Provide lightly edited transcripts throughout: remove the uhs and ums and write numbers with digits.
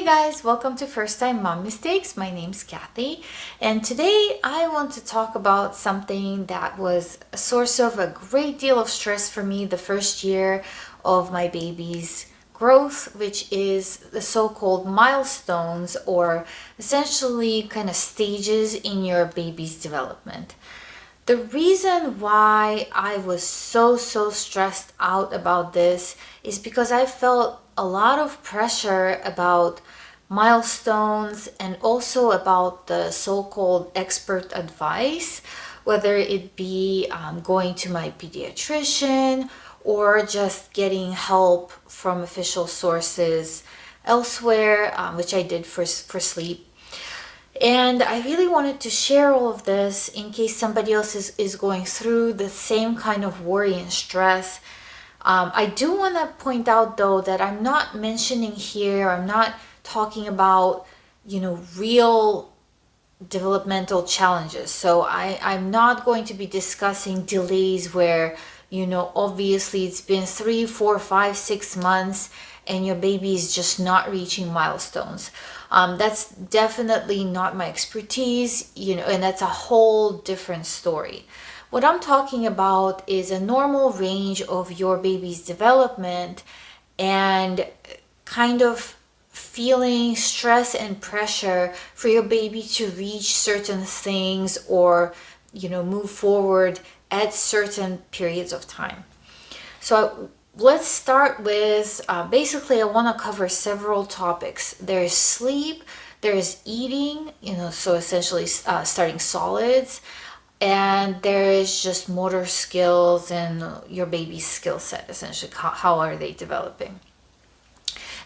guys, welcome to First Time Mom Mistakes. My name's Kathy, and today I want to talk about something that was a source of a great deal of stress for me the first year of my baby's growth, which is the so-called milestones, or essentially kind of stages in your baby's development. The reason why I was so stressed out about this is because I felt a lot of pressure about milestones and also about the so-called expert advice, whether it be going to my pediatrician or just getting help from official sources elsewhere, which I did for sleep. And I really wanted to share all of this in case somebody else is going through the same kind of worry and stress. I do want to point out though that I'm not mentioning here, I'm not talking about, real developmental challenges. So I'm not going to be discussing delays where, obviously it's been 3, 4, 5, 6 months and your baby is just not reaching milestones. That's definitely not my expertise, and that's a whole different story. What I'm talking about is a normal range of your baby's development and kind of feeling stress and pressure for your baby to reach certain things or, move forward at certain periods of time. So let's start with, basically I want to cover several topics. There's sleep, there's eating, so essentially starting solids, and there is just motor skills and your baby's skill set, essentially, how are they developing.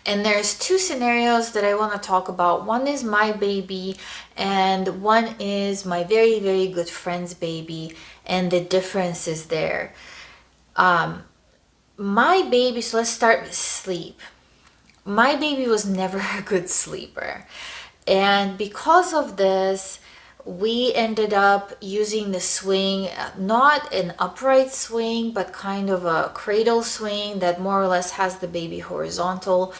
And there's two scenarios that I want to talk about. One is my baby and one is my very, very good friend's baby, and the difference is there. My baby, so let's start with sleep. My baby was never a good sleeper. And because of this, we ended up using the swing, not an upright swing, but kind of a cradle swing that more or less has the baby horizontal.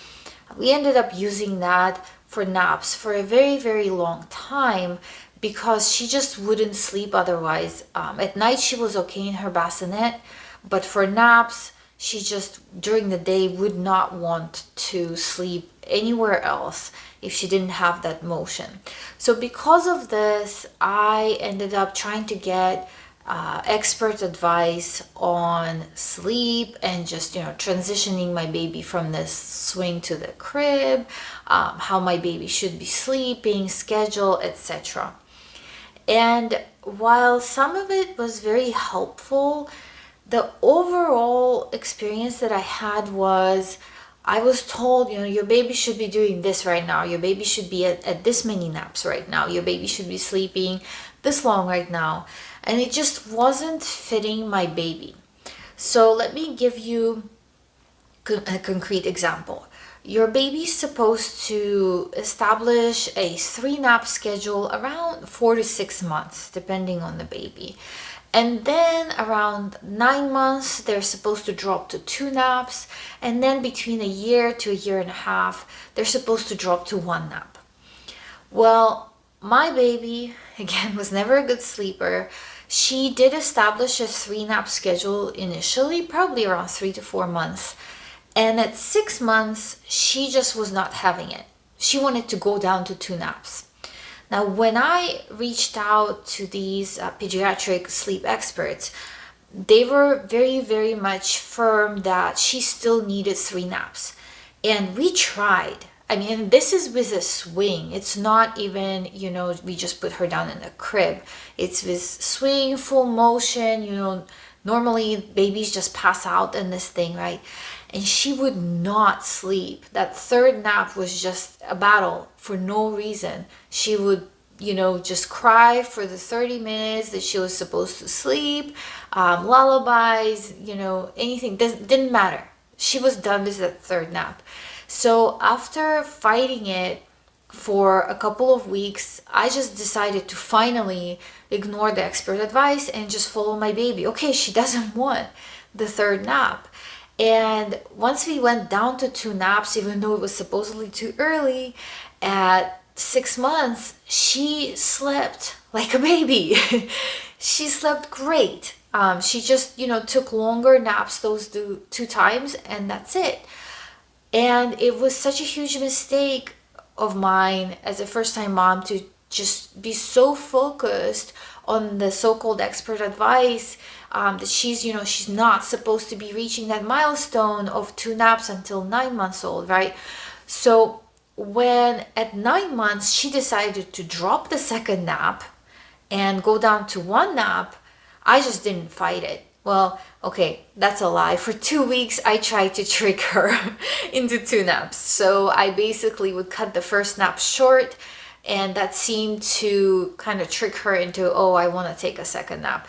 We ended up using that for naps for a very, very long time because she just wouldn't sleep otherwise. At night, she was okay in her bassinet, but for naps, she just during the day would not want to sleep anywhere else if she didn't have that motion. So because of this, I ended up trying to get expert advice on sleep and just, transitioning my baby from this swing to the crib, how my baby should be sleeping, schedule, etc. And while some of it was very helpful, the overall experience that I had was I was told, your baby should be doing this right now. Your baby should be at this many naps right now. Your baby should be sleeping this long right now. And it just wasn't fitting my baby. So let me give you a concrete example. Your baby's supposed to establish a 3-nap schedule around 4 to 6 months, depending on the baby. And then around 9 months, they're supposed to drop to 2 naps. And then between a year to a year and a half, they're supposed to drop to 1 nap. Well, my baby, again, was never a good sleeper. She did establish a 3-nap schedule initially, probably around 3 to 4 months. And at 6 months, she just was not having it. She wanted to go down to 2 naps. Now, when I reached out to these pediatric sleep experts, they were very, very much firm that she still needed 3 naps. And we tried. I mean, this is with a swing. It's not even, we just put her down in a crib. It's with swing, full motion, normally babies just pass out in this thing, right? And she would not sleep. That 3rd nap was just a battle for no reason. She would, just cry for the 30 minutes that she was supposed to sleep, lullabies, anything. Didn't matter. She was done with that 3rd nap. So after fighting it for a couple of weeks, I just decided to finally ignore the expert advice and just follow my baby. Okay, she doesn't want the 3rd nap. And once we went down to 2 naps, even though it was supposedly too early, at 6 months, she slept like a baby. She slept great. She just, took longer naps those two times, and that's it. And it was such a huge mistake of mine as a first time mom to just be so focused on the so-called expert advice, that she's not supposed to be reaching that milestone of 2 naps until 9 months old, right? So when at 9 months she decided to drop the second nap and go down to 1 nap, I just didn't fight it. Well, okay, that's a lie. For 2 weeks, I tried to trick her into 2 naps. So I basically would cut the first nap short, and that seemed to kind of trick her into, oh, I want to take a second nap.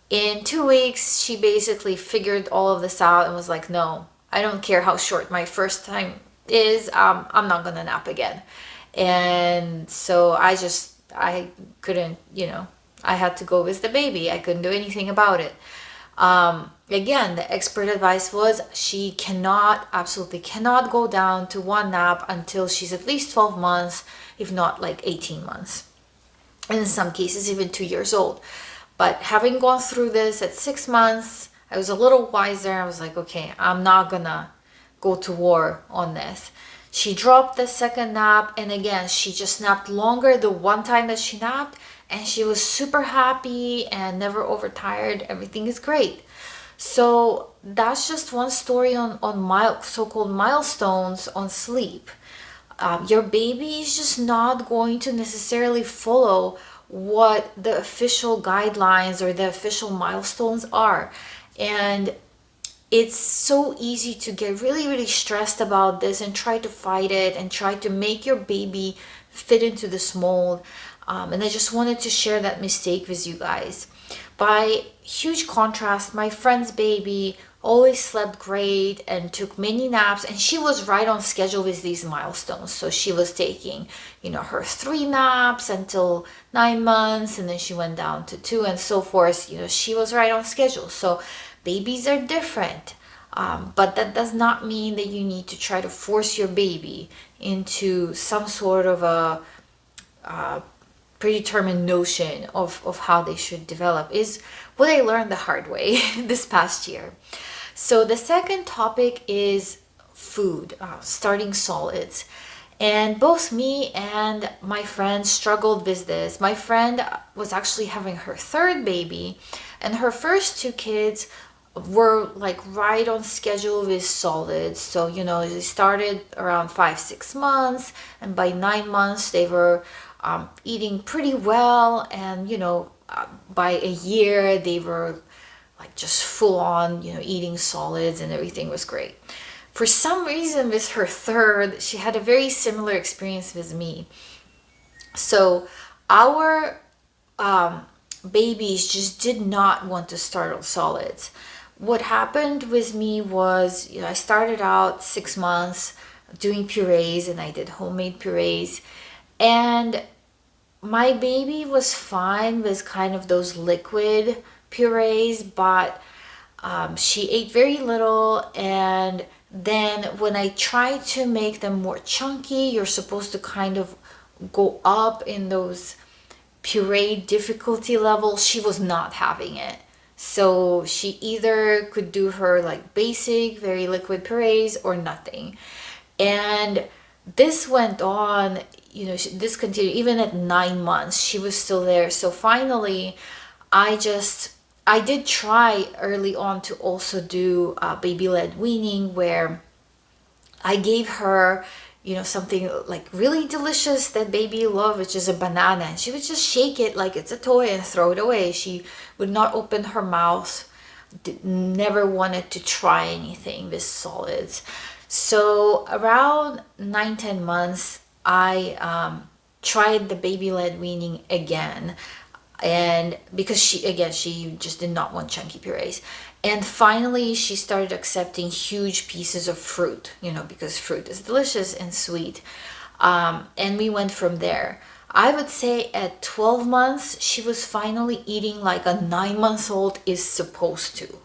In 2 weeks, she basically figured all of this out and was like, no, I don't care how short my first time is, I'm not gonna nap again. And so I couldn't, I had to go with the baby. I couldn't do anything about it. Again, the expert advice was she absolutely cannot go down to 1 nap until she's at least 12 months, if not like 18 months. And in some cases, even 2 years old. But having gone through this at 6 months, I was a little wiser. I was like, okay, I'm not gonna go to war on this. She dropped the second nap, and again, she just napped longer the one time that she napped, and she was super happy and never overtired. Everything is great. So that's just one story on so-called milestones on sleep. Your baby is just not going to necessarily follow what the official guidelines or the official milestones are. And it's so easy to get really, really stressed about this and try to fight it and try to make your baby fit into this mold. And I just wanted to share that mistake with you guys. By huge contrast, my friend's baby always slept great and took many naps, and she was right on schedule with these milestones. So she was taking, her 3 naps until 9 months, and then she went down to 2 and so forth. She was right on schedule. So babies are different. But that does not mean that you need to try to force your baby into some sort of a predetermined notion of how they should develop, is what I learned the hard way this past year. So the second topic is food, starting solids. And both me and my friend struggled with this. My friend was actually having her third baby, and her first 2 kids were like right on schedule with solids. So, they started around 5-6 months, and by 9 months they were eating pretty well, and by a year they were like just full on eating solids, and everything was great. For some reason with her third, she had a very similar experience with me. So our babies just did not want to start on solids. What happened with me was, I started out 6 months doing purees, and I did homemade purees, and my baby was fine with kind of those liquid purees, but she ate very little. And then when I tried to make them more chunky, you're supposed to kind of go up in those puree difficulty levels. She was not having it. So she either could do her like basic, very liquid purees or nothing. And this went on, this continued even at 9 months. She was still there. So finally, I did try early on to also do baby-led weaning, where I gave her, something like really delicious that baby love, which is a banana. And she would just shake it like it's a toy and throw it away. She would not open her mouth, never wanted to try anything with solids. So around 9-10 months, I tried the baby-led weaning again, and because she just did not want chunky purees. And finally she started accepting huge pieces of fruit, because fruit is delicious and sweet. And we went from there. I would say at 12 months she was finally eating like a 9-month-old is supposed to.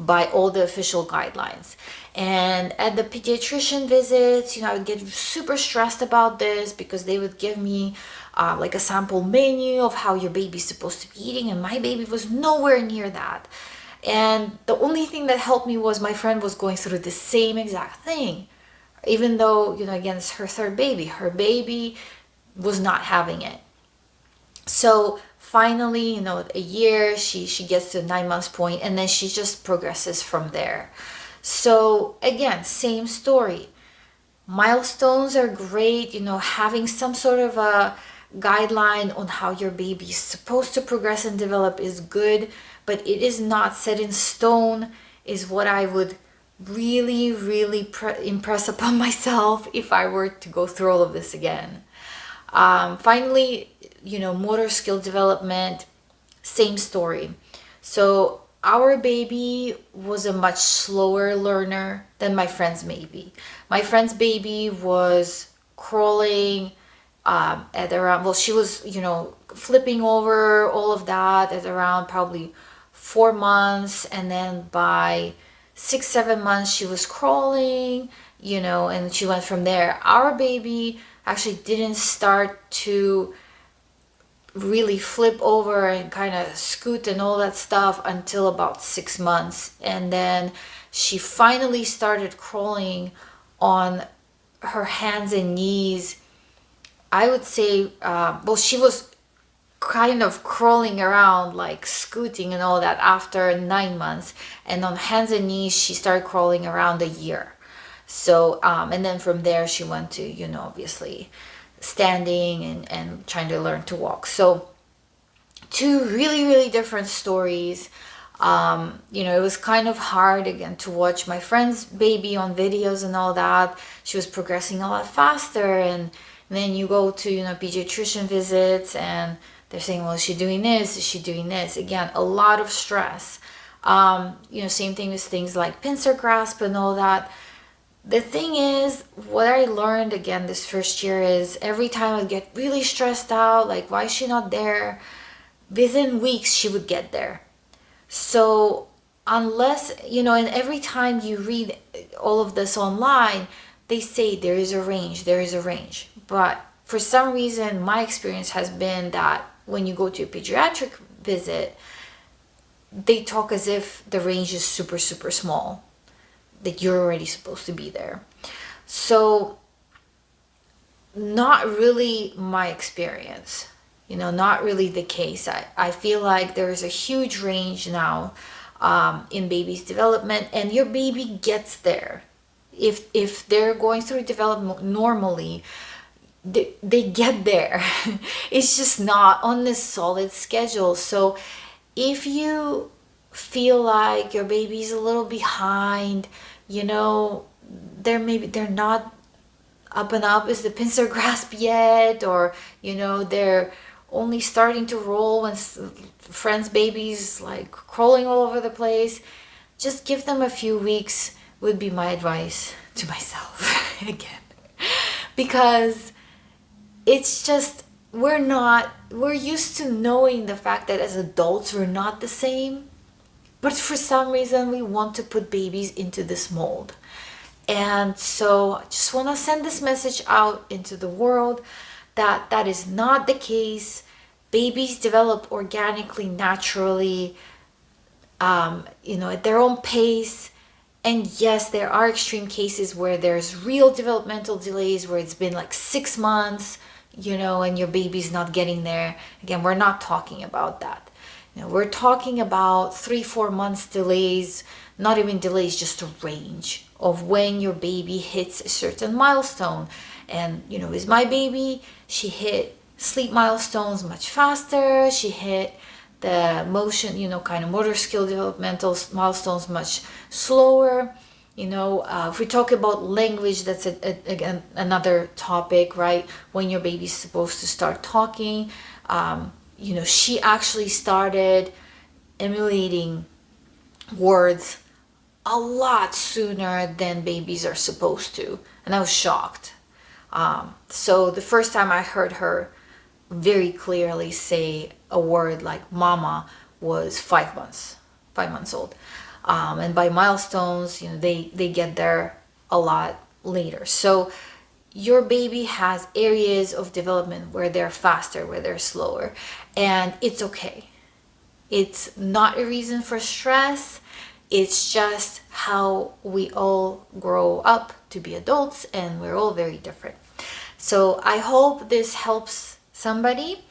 by all the official guidelines. And at the pediatrician visits, I would get super stressed about this because they would give me like a sample menu of how your baby's supposed to be eating, and my baby was nowhere near that. And the only thing that helped me was my friend was going through the same exact thing, even though, again, it's her third baby. Her baby was not having it. So finally, a year, she gets to 9 months point, and then she just progresses from there. So again, same story. Milestones are great, having some sort of a guideline on how your baby is supposed to progress and develop is good, but it is not set in stone, is what I would really, really impress upon myself if I were to go through all of this again. Finally, motor skill development, same story. So our baby was a much slower learner than my friend's baby. My friend's baby was crawling at around, well, she was, flipping over, all of that at around probably 4 months. And then by 6-7 months, she was crawling, and she went from there. Our baby actually didn't start to really flip over and kind of scoot and all that stuff until about 6 months. And then she finally started crawling on her hands and knees. I would say, she was kind of crawling around, like scooting and all that, after 9 months. And on hands and knees, she started crawling around a year. So, and then from there, she went to, obviously standing and trying to learn to walk. So two really, really different stories. It was kind of hard again to watch my friend's baby on videos and all that. She was progressing a lot faster, and then you go to pediatrician visits and they're saying, well, is she doing this, is she doing this? Again, a lot of stress. Same thing with things like pincer grasp and all that. The thing is, what I learned again this first year is every time I'd get really stressed out, like, why is she not there? Within weeks, she would get there. So unless, and every time you read all of this online, they say there is a range. But for some reason, my experience has been that when you go to a pediatric visit, they talk as if the range is super, super small, that you're already supposed to be there. So not really my experience, not really the case. I feel like there's a huge range now in baby's development, and your baby gets there. If they're going through development normally, they get there. It's just not on this solid schedule. So if you feel like your baby's a little behind, they're not up and up is the pincer grasp yet, or they're only starting to roll when friends' babies like crawling all over the place, just give them a few weeks would be my advice to myself again. Because it's just, we're used to knowing the fact that as adults we're not the same, but for some reason we want to put babies into this mold. And so I just want to send this message out into the world that that is not the case. Babies develop organically, naturally, at their own pace. And yes, there are extreme cases where there's real developmental delays, where it's been like 6 months, and your baby's not getting there. Again, we're not talking about that. We're talking about 3-4 months delays, not even delays, just a range of when your baby hits a certain milestone. And, with my baby, she hit sleep milestones much faster. She hit the motion, kind of motor skill developmental milestones much slower. If we talk about language, that's again another topic, right? When your baby's supposed to start talking, she actually started emulating words a lot sooner than babies are supposed to, and I was shocked. So the first time I heard her very clearly say a word like mama was 5 months old. and by milestones, they get there a lot later. So your baby has areas of development where they're faster, where they're slower, and it's okay. It's not a reason for stress. It's just how we all grow up to be adults, and we're all very different. So I hope this helps somebody,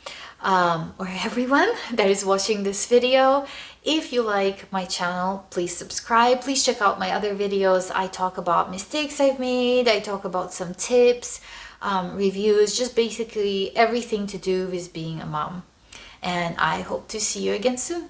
or everyone that is watching this video. If you like my channel, please subscribe. Please check out my other videos. I talk about mistakes I've made. I talk about some tips, reviews, just basically everything to do with being a mom. And I hope to see you again soon.